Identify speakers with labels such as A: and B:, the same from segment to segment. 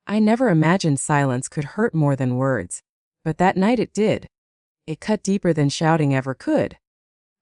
A: I never imagined silence could hurt more than words. But that night it did. It cut deeper than shouting ever could.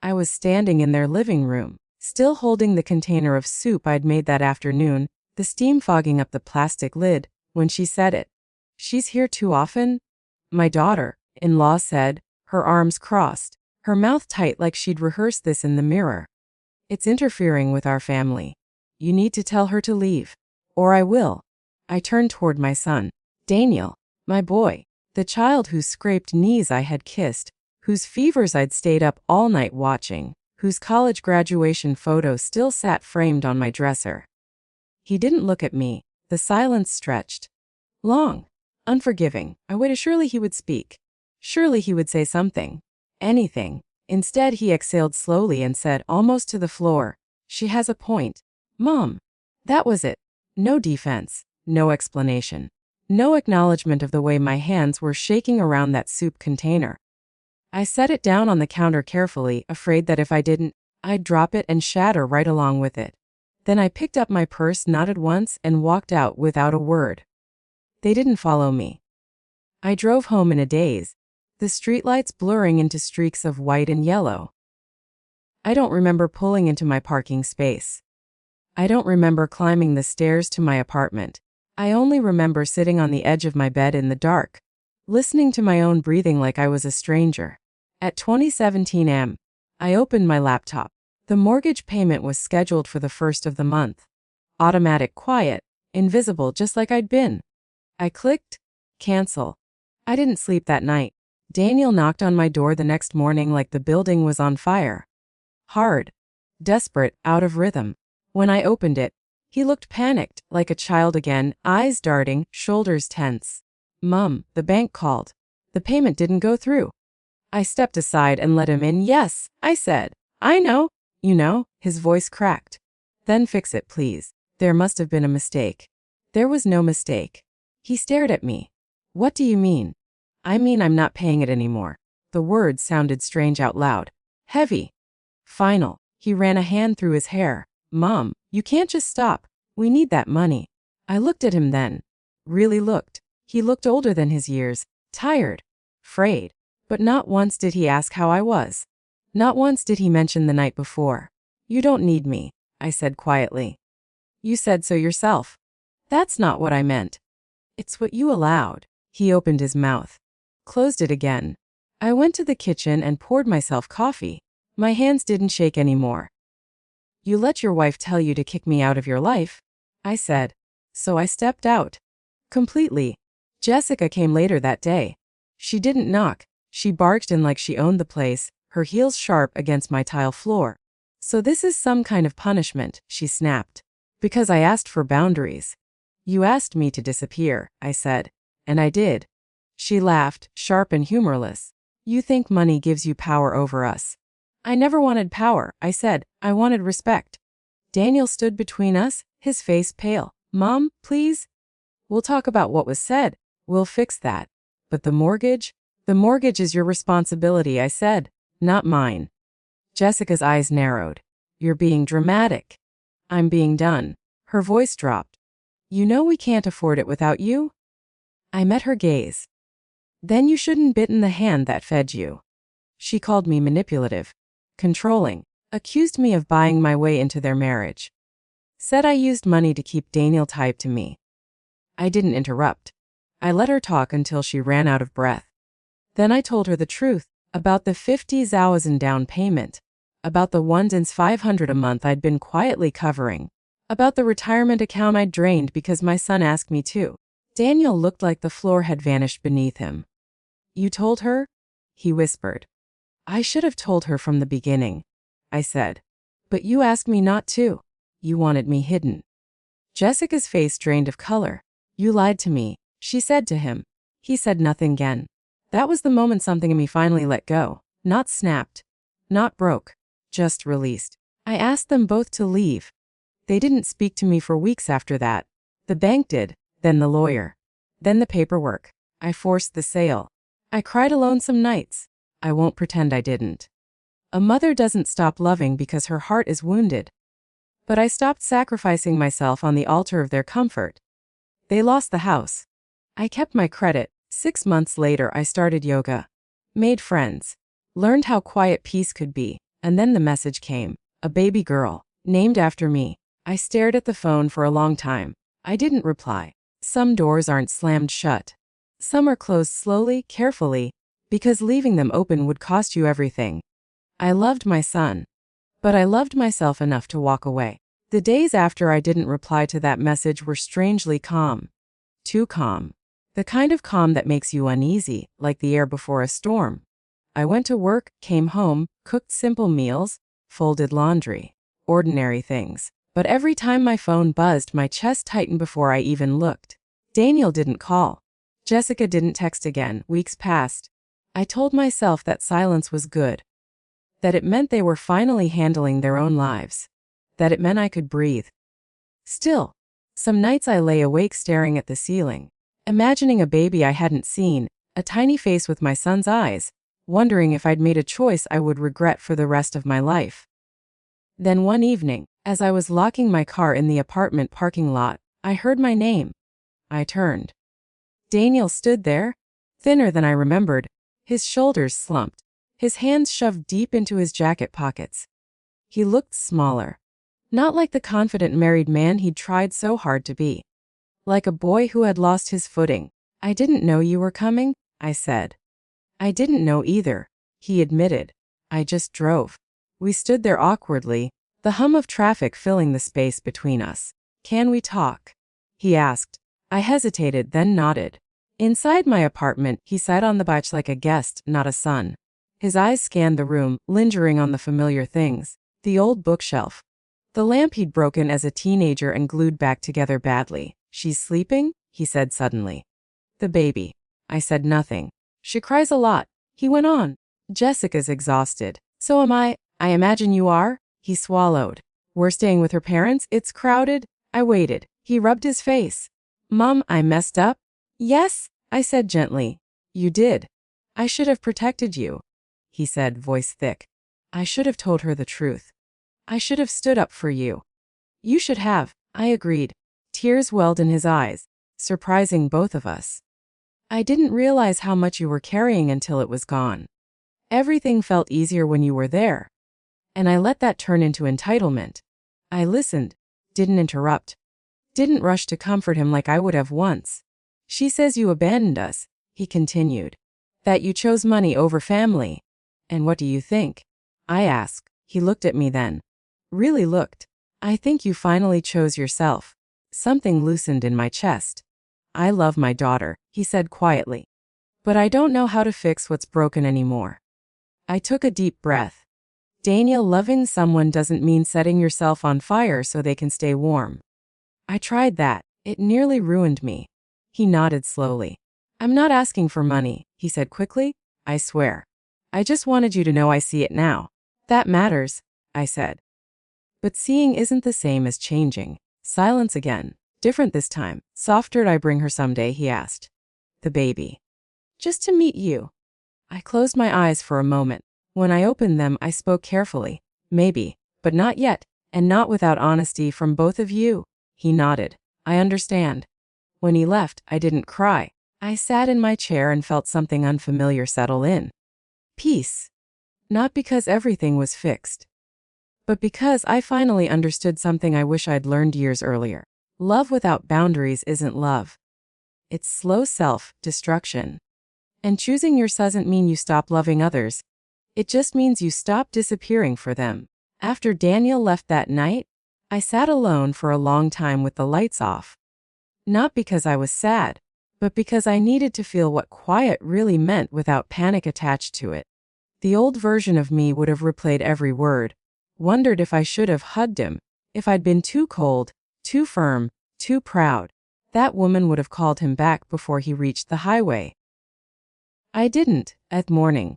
A: I was standing in their living room, still holding the container of soup I'd made that afternoon, the steam fogging up the plastic lid, when she said it. "She's here too often?" My daughter-in-law said, her arms crossed, her mouth tight like she'd rehearsed this in the mirror. "It's interfering with our family. You need to tell her to leave. Or I will." I turned toward my son, Daniel, my boy, the child whose scraped knees I had kissed, whose fevers I'd stayed up all night watching, whose college graduation photo still sat framed on my dresser. He didn't look at me. The silence stretched. Long. Unforgiving. I waited. Surely he would speak. Surely he would say something. Anything. Instead, he exhaled slowly and said, almost to the floor, "She has a point, Mom." That was it. No defense. No explanation. No acknowledgement of the way my hands were shaking around that soup container. I set it down on the counter carefully, afraid that if I didn't, I'd drop it and shatter right along with it. Then I picked up my purse, nodded once, and walked out without a word. They didn't follow me. I drove home in a daze, the streetlights blurring into streaks of white and yellow. I don't remember pulling into my parking space. I don't remember climbing the stairs to my apartment. I only remember sitting on the edge of my bed in the dark, listening to my own breathing like I was a stranger. At 2017 am, I opened my laptop. The mortgage payment was scheduled for the 1st of the month. Automatic, quiet, invisible, just like I'd been. I clicked cancel. I didn't sleep that night. Daniel knocked on my door the next morning like the building was on fire. Hard, desperate, out of rhythm. When I opened it, he looked panicked, like a child again, eyes darting, shoulders tense. "Mom, the bank called. The payment didn't go through." I stepped aside and let him in. "Yes," I said. "I know. You know." His voice cracked. "Then fix it, please. There must have been a mistake." There was no mistake. He stared at me. "What do you mean?" "I mean I'm not paying it anymore." The words sounded strange out loud. Heavy. Final. He ran a hand through his hair. "Mom, you can't just stop. We need that money." I looked at him then. Really looked. He looked older than his years, tired, frayed. But not once did he ask how I was. Not once did he mention the night before. "You don't need me," I said quietly. "You said so yourself." "That's not what I meant." "It's what you allowed." He opened his mouth, closed it again. I went to the kitchen and poured myself coffee. My hands didn't shake anymore. "You let your wife tell you to kick me out of your life," I said. So I stepped out. Completely. Jessica came later that day. She didn't knock. She barged in like she owned the place, her heels sharp against my tile floor. "So this is some kind of punishment," she snapped. "Because I asked for boundaries." "You asked me to disappear," I said. "And I did." She laughed, sharp and humorless. "You think money gives you power over us." "I never wanted power," I said. "I wanted respect." Daniel stood between us, his face pale. "Mom, please? We'll talk about what was said. We'll fix that. But the mortgage? The mortgage is your responsibility," I said. "Not mine." Jessica's eyes narrowed. "You're being dramatic." "I'm being done." Her voice dropped. "You know we can't afford it without you?" I met her gaze. "Then you shouldn't bitten the hand that fed you." She called me manipulative, controlling, accused me of buying my way into their marriage. Said I used money to keep Daniel tied to me. I didn't interrupt. I let her talk until she ran out of breath. Then I told her the truth, about the 50,000 down payment, about the 1,500 a month I'd been quietly covering, about the retirement account I'd drained because my son asked me to. Daniel looked like the floor had vanished beneath him. "You told her?" he whispered. "I should have told her from the beginning," I said. "But you asked me not to. You wanted me hidden." Jessica's face drained of color. "You lied to me," she said to him. He said nothing again. That was the moment something in me finally let go. Not snapped. Not broke. Just released. I asked them both to leave. They didn't speak to me for weeks after that. The bank did, then the lawyer. Then the paperwork. I forced the sale. I cried alone some nights. I won't pretend I didn't. A mother doesn't stop loving because her heart is wounded. But I stopped sacrificing myself on the altar of their comfort. They lost the house. I kept my credit. 6 months later, I started yoga. Made friends. Learned how quiet peace could be. And then the message came. A baby girl. Named after me. I stared at the phone for a long time. I didn't reply. Some doors aren't slammed shut. Some are closed slowly, carefully, because leaving them open would cost you everything. I loved my son. But I loved myself enough to walk away. The days after I didn't reply to that message were strangely calm. Too calm. The kind of calm that makes you uneasy, like the air before a storm. I went to work, came home, cooked simple meals, folded laundry. Ordinary things. But every time my phone buzzed, my chest tightened before I even looked. Daniel didn't call. Jessica didn't text again. Weeks passed. I told myself that silence was good. That it meant they were finally handling their own lives. That it meant I could breathe. Still, some nights I lay awake staring at the ceiling, imagining a baby I hadn't seen, a tiny face with my son's eyes, wondering if I'd made a choice I would regret for the rest of my life. Then one evening, as I was locking my car in the apartment parking lot, I heard my name. I turned. Daniel stood there, thinner than I remembered, his shoulders slumped, his hands shoved deep into his jacket pockets. He looked smaller. Not like the confident married man he'd tried so hard to be. Like a boy who had lost his footing. I didn't know you were coming, I said. I didn't know either, he admitted. I just drove. We stood there awkwardly, the hum of traffic filling the space between us. Can we talk? He asked. I hesitated, then nodded. Inside my apartment, he sat on the couch like a guest, not a son. His eyes scanned the room, lingering on the familiar things. The old bookshelf. The lamp he'd broken as a teenager and glued back together badly. She's sleeping? He said suddenly. The baby. I said nothing. She cries a lot. He went on. Jessica's exhausted. So am I. I imagine you are? He swallowed. We're staying with her parents? It's crowded? I waited. He rubbed his face. Mom, I messed up? Yes, I said gently. You did. I should have protected you. He said, voice thick. I should have told her the truth. I should have stood up for you. You should have, I agreed. Tears welled in his eyes, surprising both of us. I didn't realize how much you were carrying until it was gone. Everything felt easier when you were there. And I let that turn into entitlement. I listened, didn't interrupt, didn't rush to comfort him like I would have once. She says you abandoned us, he continued. That you chose money over family. And what do you think? I asked. He looked at me then. Really looked. I think you finally chose yourself. Something loosened in my chest. I love my daughter, he said quietly. But I don't know how to fix what's broken anymore. I took a deep breath. Daniel, loving someone doesn't mean setting yourself on fire so they can stay warm. I tried that. It nearly ruined me. He nodded slowly. I'm not asking for money, he said quickly. I swear. I just wanted you to know I see it now. That matters, I said. But seeing isn't the same as changing. Silence again. Different this time. Softer. I bring her someday, he asked. The baby. Just to meet you. I closed my eyes for a moment. When I opened them, I spoke carefully. Maybe, but not yet, and not without honesty from both of you. He nodded. I understand. When he left, I didn't cry. I sat in my chair and felt something unfamiliar settle in. Peace. Not because everything was fixed, but because I finally understood something I wish I'd learned years earlier. Love without boundaries isn't love. It's slow self-destruction. And choosing yours doesn't mean you stop loving others. It just means you stop disappearing for them. After Daniel left that night, I sat alone for a long time with the lights off. Not because I was sad, but because I needed to feel what quiet really meant without panic attached to it. The old version of me would have replayed every word, wondered if I should have hugged him, if I'd been too cold, too firm, too proud. That woman would have called him back before he reached the highway. I didn't. At morning,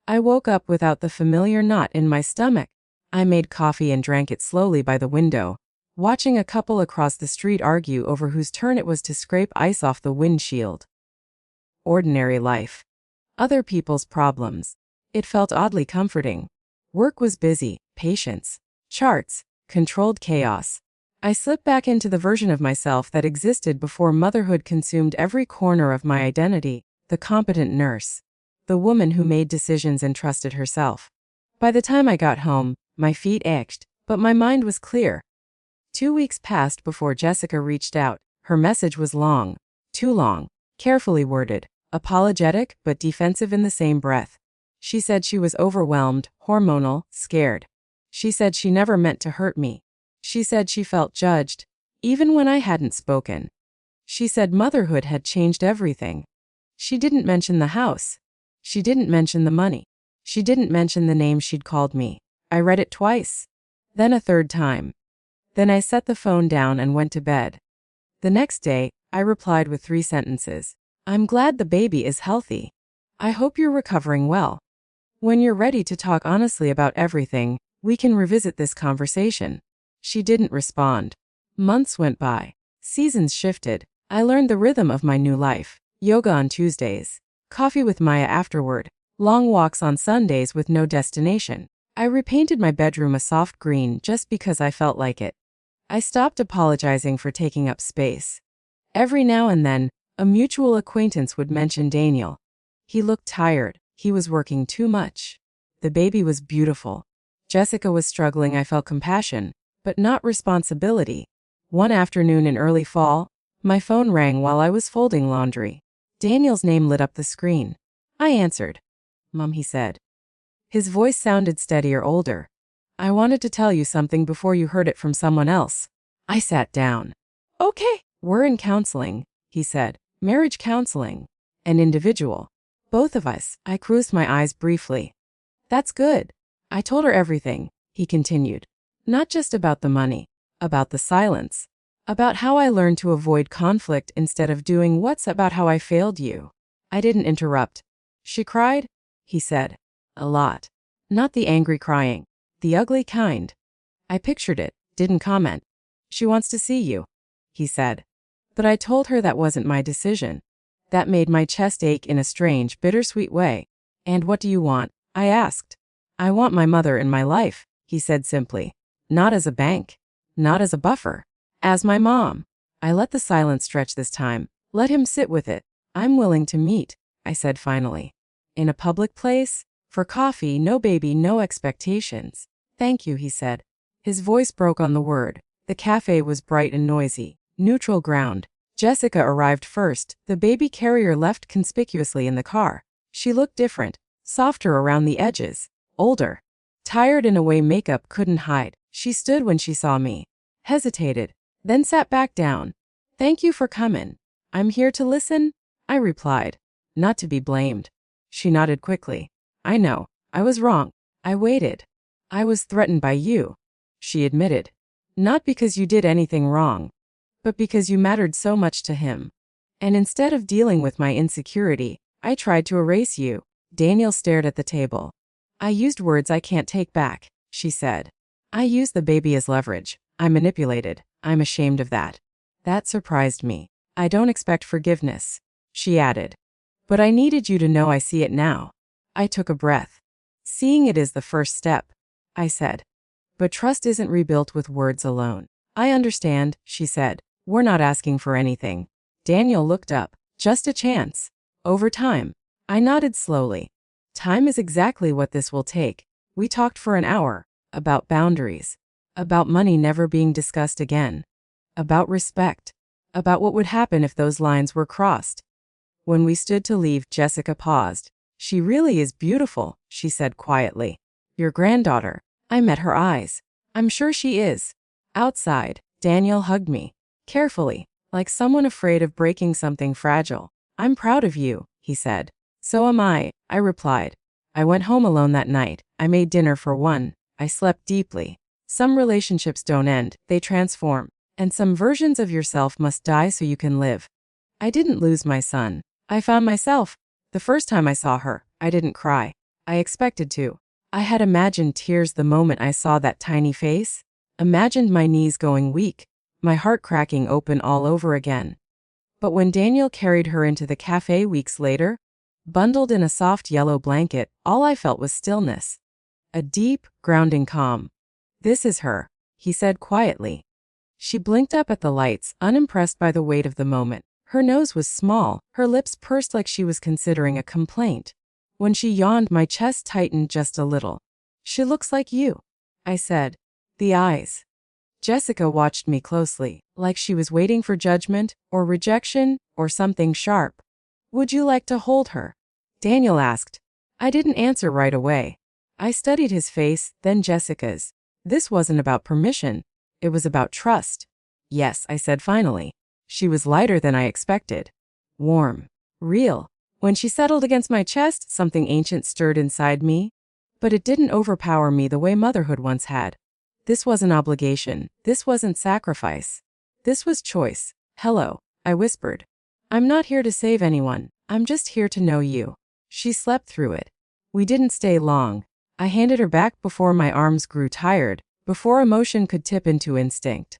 A: I woke up without the familiar knot in my stomach. I made coffee and drank it slowly by the window, watching a couple across the street argue over whose turn it was to scrape ice off the windshield. Ordinary life. Other people's problems. It felt oddly comforting. Work was busy, patience, charts, controlled chaos. I slipped back into the version of myself that existed before motherhood consumed every corner of my identity, the competent nurse, the woman who made decisions and trusted herself. By the time I got home, my feet ached, but my mind was clear. 2 weeks passed before Jessica reached out. Her message was long, too long, carefully worded, apologetic but defensive in the same breath. She said she was overwhelmed, hormonal, scared. She said she never meant to hurt me. She said she felt judged, even when I hadn't spoken. She said motherhood had changed everything. She didn't mention the house. She didn't mention the money. She didn't mention the name she'd called me. I read it twice, then a third time. Then I set the phone down and went to bed. The next day, I replied with 3 sentences. I'm glad the baby is healthy. I hope you're recovering well. When you're ready to talk honestly about everything, we can revisit this conversation. She didn't respond. Months went by. Seasons shifted. I learned the rhythm of my new life. Yoga on Tuesdays. Coffee with Maya afterward. Long walks on Sundays with no destination. I repainted my bedroom a soft green just because I felt like it. I stopped apologizing for taking up space. Every now and then, a mutual acquaintance would mention Daniel. He looked tired. He was working too much. The baby was beautiful. Jessica was struggling. I felt compassion, but not responsibility. One afternoon in early fall, my phone rang while I was folding laundry. Daniel's name lit up the screen. I answered. Mom, he said. His voice sounded steadier, older. I wanted to tell you something before you heard it from someone else. I sat down. Okay, we're in counseling, he said. Marriage counseling. An individual. Both of us. I closed my eyes briefly. That's good. I told her everything, he continued. Not just about the money, about the silence, about how I learned to avoid conflict instead of doing what's about how I failed you. I didn't interrupt. She cried, he said. A lot. Not the angry crying, the ugly kind. I pictured it, didn't comment. She wants to see you, he said. But I told her that wasn't my decision. That made my chest ache in a strange, bittersweet way. And what do you want? I asked. I want my mother in my life, he said simply. Not as a bank. Not as a buffer. As my mom. I let the silence stretch this time. Let him sit with it. I'm willing to meet, I said finally. In a public place? For coffee, no baby, no expectations. Thank you, he said. His voice broke on the word. The cafe was bright and noisy. Neutral ground. Jessica arrived first. The baby carrier left conspicuously in the car. She looked different. Softer around the edges. Older. Tired in a way makeup couldn't hide. She stood when she saw me. Hesitated. Then sat back down. Thank you for coming. I'm here to listen, I replied. Not to be blamed. She nodded quickly. I know. I was wrong. I waited. I was threatened by you, she admitted. Not because you did anything wrong, but because you mattered so much to him. And instead of dealing with my insecurity, I tried to erase you. Daniel stared at the table. I used words I can't take back, she said. I used the baby as leverage. I manipulated. I'm ashamed of that. That surprised me. I don't expect forgiveness, she added. But I needed you to know I see it now. I took a breath. Seeing it is the first step, I said. But trust isn't rebuilt with words alone. I understand, she said. We're not asking for anything. Daniel looked up. Just a chance. Over time. I nodded slowly. Time is exactly what this will take. We talked for an hour. About boundaries. About money never being discussed again. About respect. About what would happen if those lines were crossed. When we stood to leave, Jessica paused. She really is beautiful, she said quietly. Your granddaughter. I met her eyes. I'm sure she is. Outside, Daniel hugged me. Carefully, like someone afraid of breaking something fragile. I'm proud of you, he said. So am I replied. I went home alone that night. I made dinner for one. I slept deeply. Some relationships don't end, they transform. And some versions of yourself must die so you can live. I didn't lose my son. I found myself. The first time I saw her, I didn't cry. I expected to. I had imagined tears the moment I saw that tiny face. Imagined my knees going weak, my heart cracking open all over again. But when Daniel carried her into the cafe weeks later, bundled in a soft yellow blanket, all I felt was stillness. A deep, grounding calm. This is her, he said quietly. She blinked up at the lights, unimpressed by the weight of the moment. Her nose was small, her lips pursed like she was considering a complaint. When she yawned, my chest tightened just a little. "She looks like you," I said. "The eyes." Jessica watched me closely, like she was waiting for judgment, or rejection, or something sharp. "Would you like to hold her?" Daniel asked. I didn't answer right away. I studied his face, then Jessica's. This wasn't about permission. It was about trust. "Yes," I said finally. She was lighter than I expected. Warm. Real. When she settled against my chest, something ancient stirred inside me. But it didn't overpower me the way motherhood once had. This wasn't obligation. This wasn't sacrifice. This was choice. "Hello," I whispered. "I'm not here to save anyone. I'm just here to know you." She slept through it. We didn't stay long. I handed her back before my arms grew tired, before emotion could tip into instinct.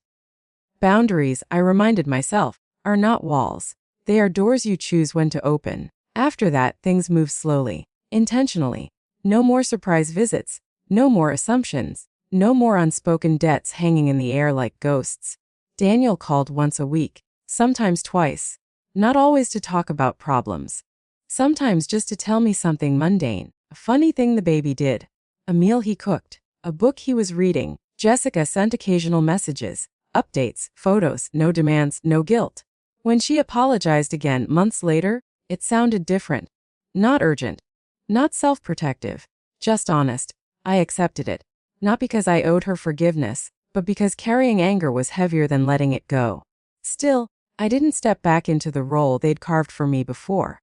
A: Boundaries, I reminded myself, are not walls. They are doors you choose when to open. After that, things move slowly, intentionally. No more surprise visits, no more assumptions, no more unspoken debts hanging in the air like ghosts. Daniel called once a week, sometimes twice. Not always to talk about problems. Sometimes just to tell me something mundane, a funny thing the baby did, a meal he cooked, a book he was reading. Jessica sent occasional messages, updates, photos, no demands, no guilt. When she apologized again months later, it sounded different. Not urgent. Not self-protective. Just honest. I accepted it. Not because I owed her forgiveness, but because carrying anger was heavier than letting it go. Still, I didn't step back into the role they'd carved for me before.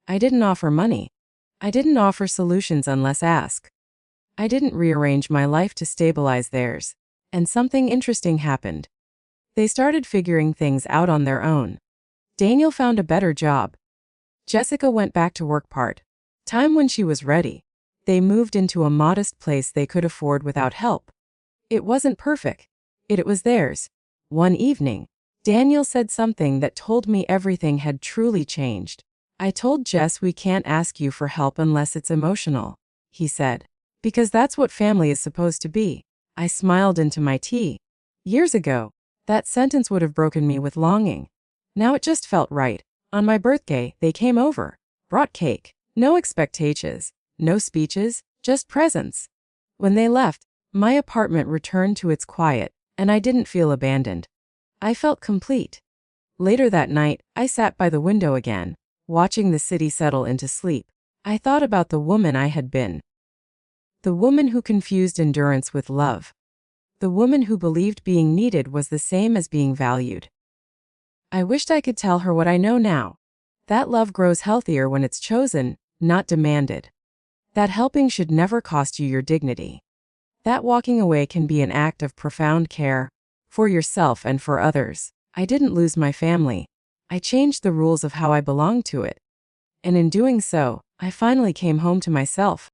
A: I didn't offer money. I didn't offer solutions unless asked. I didn't rearrange my life to stabilize theirs. And something interesting happened. They started figuring things out on their own. Daniel found a better job. Jessica went back to work part-time when she was ready. They moved into a modest place they could afford without help. It wasn't perfect. It was theirs. One evening, Daniel said something that told me everything had truly changed. "I told Jess we can't ask you for help unless it's emotional," he said. "Because that's what family is supposed to be." I smiled into my tea. Years ago, that sentence would have broken me with longing. Now it just felt right. On my birthday, they came over, brought cake, no expectations, no speeches, just presents. When they left, my apartment returned to its quiet, and I didn't feel abandoned. I felt complete. Later that night, I sat by the window again, watching the city settle into sleep. I thought about the woman I had been. The woman who confused endurance with love. The woman who believed being needed was the same as being valued. I wished I could tell her what I know now. That love grows healthier when it's chosen, not demanded. That helping should never cost you your dignity. That walking away can be an act of profound care, for yourself and for others. I didn't lose my family. I changed the rules of how I belonged to it. And in doing so, I finally came home to myself.